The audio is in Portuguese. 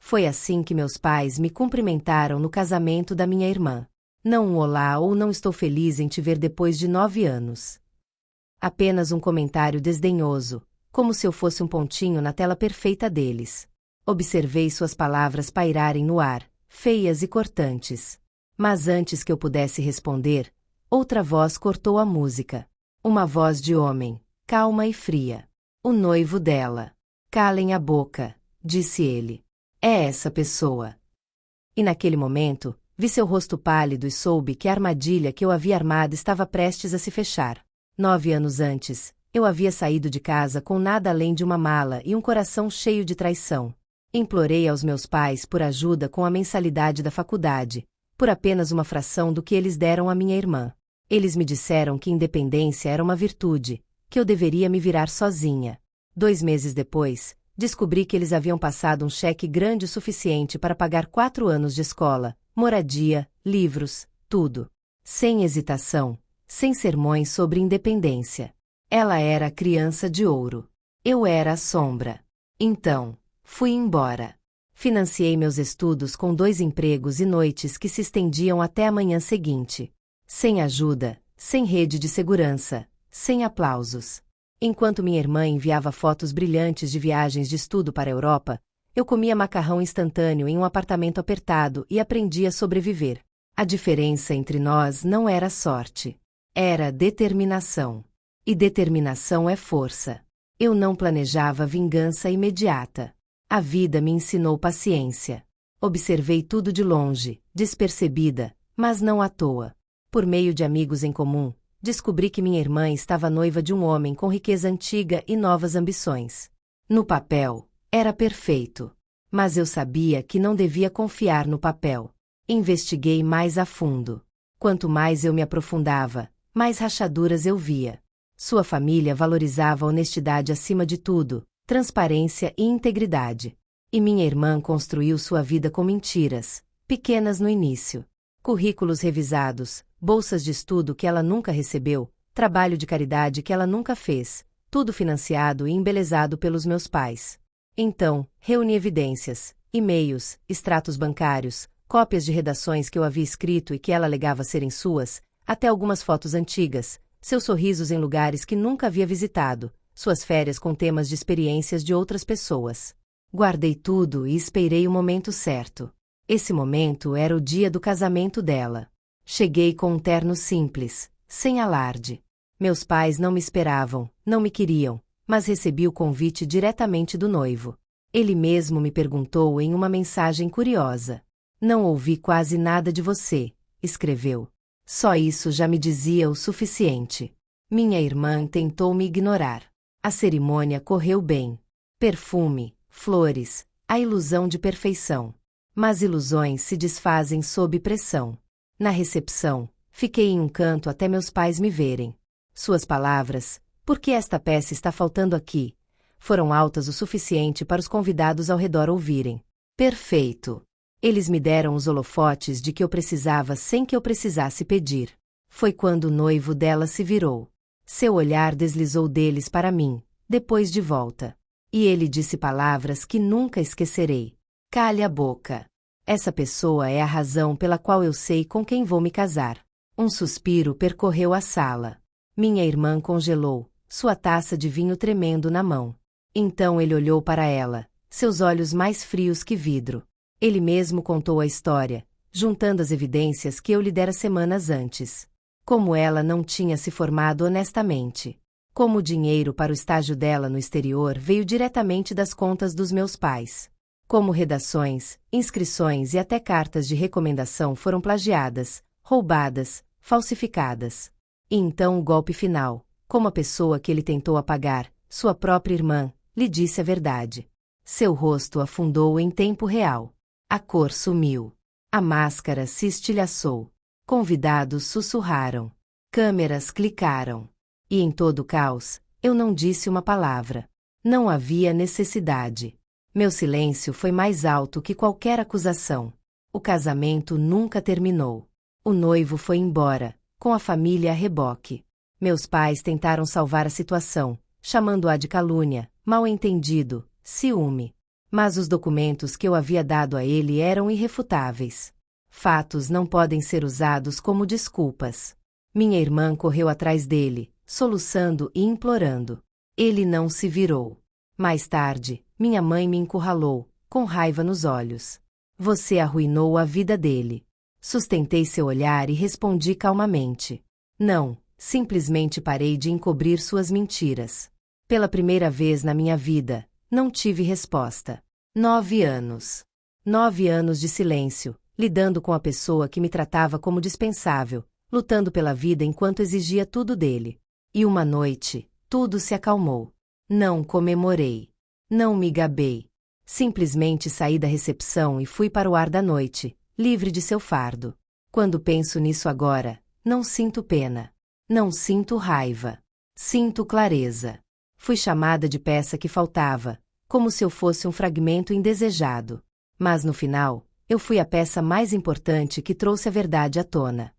Foi assim que meus pais me cumprimentaram no casamento da minha irmã. Não um olá ou não estou feliz em te ver depois de 9 anos. Apenas um comentário desdenhoso, como se eu fosse um pontinho na tela perfeita deles. Observei suas palavras pairarem no ar, feias e cortantes. Mas antes que eu pudesse responder, outra voz cortou a música. Uma voz de homem, calma e fria. O noivo dela. Calem a boca, disse ele. É essa pessoa. E naquele momento, vi seu rosto pálido e soube que a armadilha que eu havia armado estava prestes a se fechar. 9 anos antes, eu havia saído de casa com nada além de uma mala e um coração cheio de traição. Implorei aos meus pais por ajuda com a mensalidade da faculdade, por apenas uma fração do que eles deram à minha irmã. Eles me disseram que independência era uma virtude, que eu deveria me virar sozinha. 2 meses depois, descobri que eles haviam passado um cheque grande o suficiente para pagar 4 anos de escola, moradia, livros, tudo. Sem hesitação, sem sermões sobre independência. Ela era a criança de ouro. Eu era a sombra. Então, fui embora. Financiei meus estudos com 2 empregos e noites que se estendiam até a manhã seguinte. Sem ajuda, sem rede de segurança, sem aplausos. Enquanto minha irmã enviava fotos brilhantes de viagens de estudo para a Europa, eu comia macarrão instantâneo em um apartamento apertado e aprendi a sobreviver. A diferença entre nós não era sorte. Era determinação. E determinação é força. Eu não planejava vingança imediata. A vida me ensinou paciência. Observei tudo de longe, despercebida, mas não à toa. Por meio de amigos em comum, descobri que minha irmã estava noiva de um homem com riqueza antiga e novas ambições. No papel, era perfeito. Mas eu sabia que não devia confiar no papel. Investiguei mais a fundo. Quanto mais eu me aprofundava, mais rachaduras eu via. Sua família valorizava a honestidade acima de tudo, transparência e integridade. E minha irmã construiu sua vida com mentiras, pequenas no início. Currículos revisados, bolsas de estudo que ela nunca recebeu, trabalho de caridade que ela nunca fez, tudo financiado e embelezado pelos meus pais. Então, reuni evidências, e-mails, extratos bancários, cópias de redações que eu havia escrito e que ela alegava serem suas, até algumas fotos antigas, seus sorrisos em lugares que nunca havia visitado, suas férias com temas de experiências de outras pessoas. Guardei tudo e esperei o momento certo. Esse momento era o dia do casamento dela. Cheguei com um terno simples, sem alarde. Meus pais não me esperavam, não me queriam, mas recebi o convite diretamente do noivo. Ele mesmo me perguntou em uma mensagem curiosa. Não ouvi quase nada de você, escreveu. Só isso já me dizia o suficiente. Minha irmã tentou me ignorar. A cerimônia correu bem. Perfume, flores, a ilusão de perfeição. Mas ilusões se desfazem sob pressão. Na recepção, fiquei em um canto até meus pais me verem. Suas palavras, "Por que esta peça está faltando aqui?", foram altas o suficiente para os convidados ao redor ouvirem. Perfeito. Eles me deram os holofotes de que eu precisava sem que eu precisasse pedir. Foi quando o noivo dela se virou. Seu olhar deslizou deles para mim, depois de volta. E ele disse palavras que nunca esquecerei. Cale a boca. Essa pessoa é a razão pela qual eu sei com quem vou me casar. Um suspiro percorreu a sala. Minha irmã congelou, sua taça de vinho tremendo na mão. Então ele olhou para ela, seus olhos mais frios que vidro. Ele mesmo contou a história, juntando as evidências que eu lhe dera semanas antes. Como ela não tinha se formado honestamente. Como o dinheiro para o estágio dela no exterior veio diretamente das contas dos meus pais. Como redações, inscrições e até cartas de recomendação foram plagiadas, roubadas, falsificadas. E então o golpe final, como a pessoa que ele tentou apagar, sua própria irmã, lhe disse a verdade. Seu rosto afundou em tempo real. A cor sumiu. A máscara se estilhaçou. Convidados sussurraram. Câmeras clicaram. E em todo o caos, eu não disse uma palavra. Não havia necessidade. Meu silêncio foi mais alto que qualquer acusação. O casamento nunca terminou. O noivo foi embora, com a família a reboque. Meus pais tentaram salvar a situação, chamando-a de calúnia, mal-entendido, ciúme. Mas os documentos que eu havia dado a ele eram irrefutáveis. Fatos não podem ser usados como desculpas. Minha irmã correu atrás dele, soluçando e implorando. Ele não se virou. Mais tarde, minha mãe me encurralou, com raiva nos olhos. Você arruinou a vida dele. Sustentei seu olhar e respondi calmamente. Não, simplesmente parei de encobrir suas mentiras. Pela primeira vez na minha vida, não tive resposta. 9 anos. 9 anos de silêncio, lidando com a pessoa que me tratava como dispensável, lutando pela vida enquanto exigia tudo dele. E uma noite, tudo se acalmou. Não comemorei. Não me gabei. Simplesmente saí da recepção e fui para o ar da noite, livre de seu fardo. Quando penso nisso agora, não sinto pena. Não sinto raiva. Sinto clareza. Fui chamada de peça que faltava, como se eu fosse um fragmento indesejado. Mas no final, eu fui a peça mais importante que trouxe a verdade à tona.